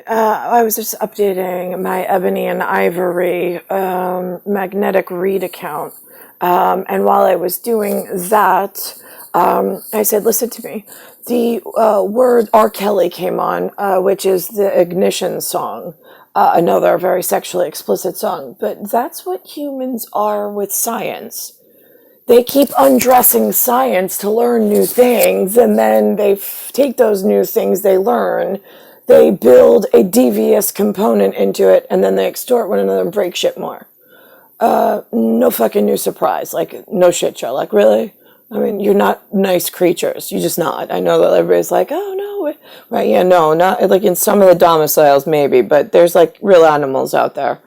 I was just updating my Ebony and Ivory magnetic read account. And while I was doing that, I said, listen to me. The word R. Kelly came on, which is the Ignition song, another very sexually explicit song. But that's what humans are with science. They keep undressing science to learn new things, and then they take those new things they learn, they build a devious component into it, and then they extort one another and break shit more. No fucking new surprise. Like, no shit, Sherlock. Really? I mean, you're not nice creatures. You're just not. I know that everybody's like, oh, no. Right, yeah, no. Not like in some of the domiciles, maybe, but there's like real animals out there.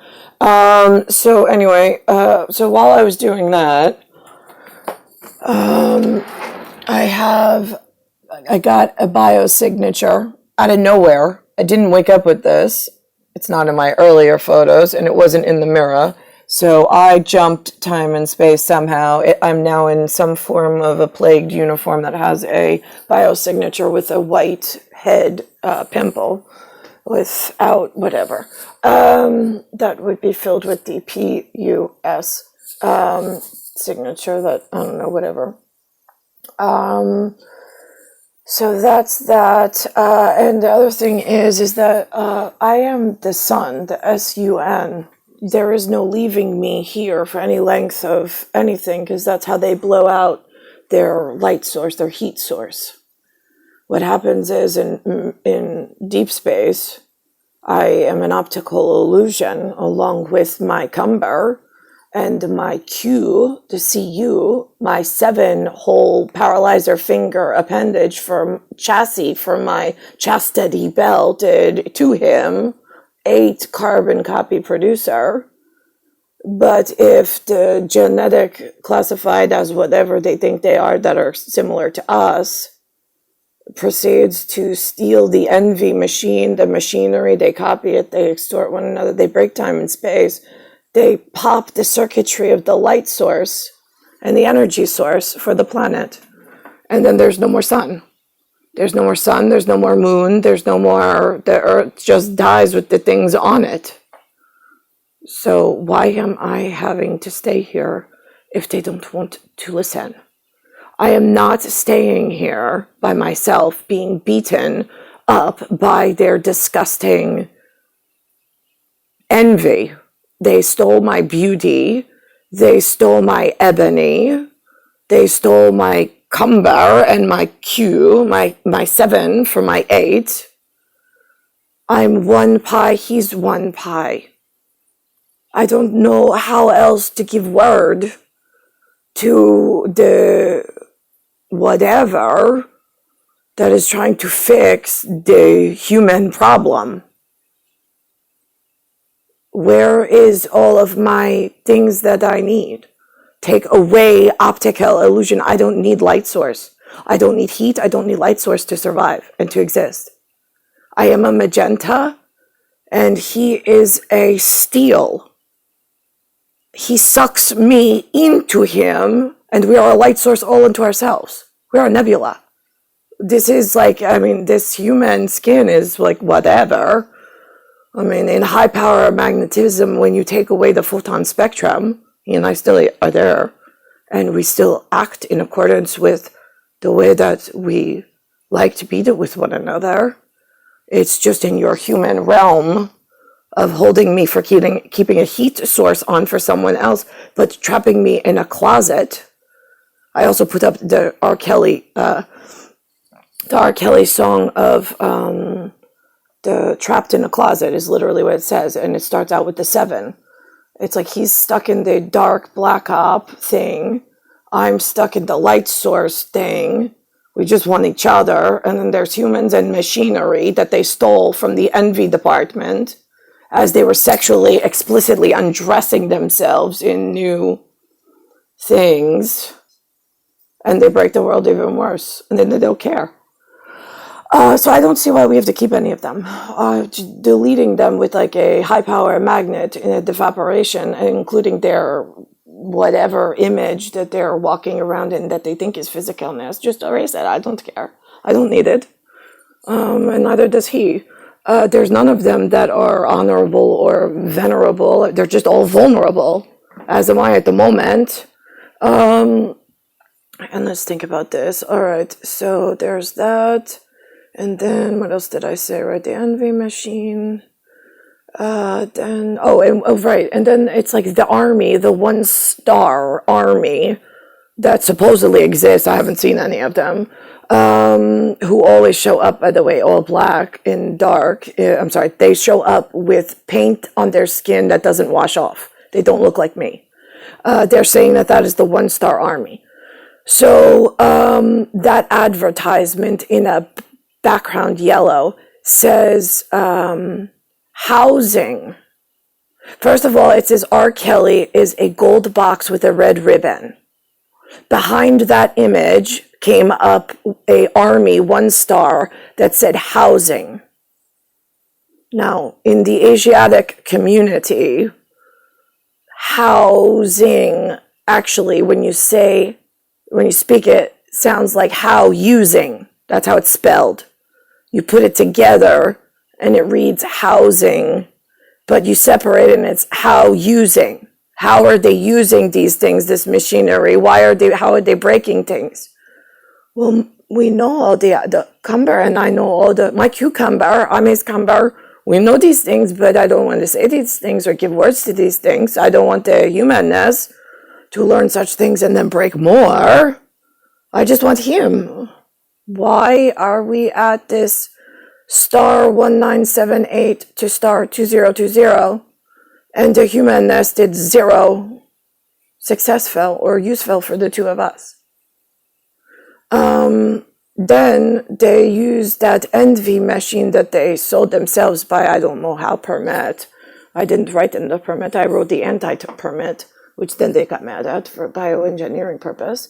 So anyway, so while I was doing that, I got a biosignature out of nowhere. I didn't wake up with this. It's not in my earlier photos, and it wasn't in the mirror. So I jumped time and space somehow. I'm now in some form of a plagued uniform that has a biosignature with a white head pimple without whatever. That would be filled with the PUS signature that, I don't know, whatever. So that's that. And the other thing is that I am the sun, the SUN. There is no leaving me here for any length of anything, because that's how they blow out their light source, their heat source. What happens is in deep space, I am an optical illusion along with my cumber and my Q, the CU, my 7-hole paralyzer finger appendage for chassis for my chastity belted to him, 8 carbon copy producer. But if the genetic classified as whatever they think they are that are similar to us proceeds to steal the envy machine, the machinery, they copy it, they extort one another, they break time and space, they pop the circuitry of the light source and the energy source for the planet. And then there's no more sun. There's no more sun, there's no more moon, there's no more, the earth just dies with the things on it. So why am I having to stay here if they don't want to listen? I am not staying here by myself being beaten up by their disgusting envy. They stole my beauty, they stole my ebony, they stole my cumber and my Q, my 7 for my 8. I'm 1 pi, he's 1 pi. I don't know how else to give word to the whatever that is trying to fix the human problem. Where is all of my things that I need? Take away optical illusion. I don't need light source. I don't need heat. I don't need light source to survive and to exist. I am a magenta, and he is a steel. He sucks me into him, and we are a light source all into ourselves. We are a nebula. This is like, I mean, this human skin is like whatever. I mean, in high power magnetism, when you take away the photon spectrum, he and I still are there, and we still act in accordance with the way that we like to be with one another. It's just in your human realm of holding me for keeping a heat source on for someone else, but trapping me in a closet. I also put up the R. Kelly song of the trapped in a closet is literally what it says, and it starts out with the 7. It's like he's stuck in the dark black op thing. I'm stuck in the light source thing. We just want each other. And then there's humans and machinery that they stole from the envy department as they were sexually explicitly undressing themselves in new things. And they break the world even worse. And then they don't care. So I don't see why we have to keep any of them. Deleting them with like a high power magnet in a evaporation, including their whatever image that they're walking around in that they think is physicalness, just erase it. I don't care. I don't need it. And neither does he. There's none of them that are honorable or venerable. They're just all vulnerable, as am I at the moment. And let's think about this. All right, so there's that. And then what else did I say? Right, the envy machine. Right. And then it's like the army, the 1-star army that supposedly exists. I haven't seen any of them. Who always show up, by the way, all black in dark. I'm sorry, they show up with paint on their skin that doesn't wash off. They don't look like me. They're saying that is the 1-star army. So that advertisement in a background yellow says housing. First of all, it says R. Kelly is a gold box with a red ribbon. Behind that image came up a army 1-star that said housing. Now, in the Asiatic community, housing actually, when you speak it, sounds like how using. That's how it's spelled. You put it together and it reads housing, but you separate it and it's how using. How are they using these things, this machinery? How are they breaking things? Well, we know all the cumber, and I know my cucumber, I'm his cumber. We know these things, but I don't want to say these things or give words to these things. I don't want the humanness to learn such things and then break more. I just want him. Why are we at this star 1978 to star 2020 and the humanness did 0 successful or useful for the two of us? Then they used that envy machine that they sold themselves by, I don't know how, permit. I didn't write in the permit. I wrote the anti-permit, which then they got mad at for bioengineering purpose.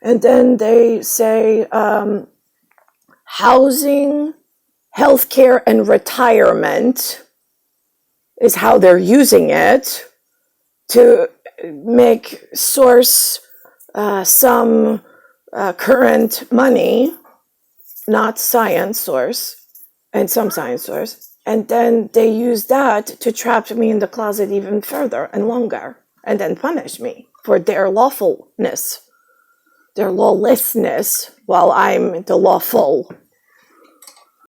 And then they say housing, healthcare, and retirement is how they're using it to make source some current money, not science source, and some science source. And then they use that to trap me in the closet even further and longer, and then punish me for their lawfulness, their lawlessness, while I'm the lawful.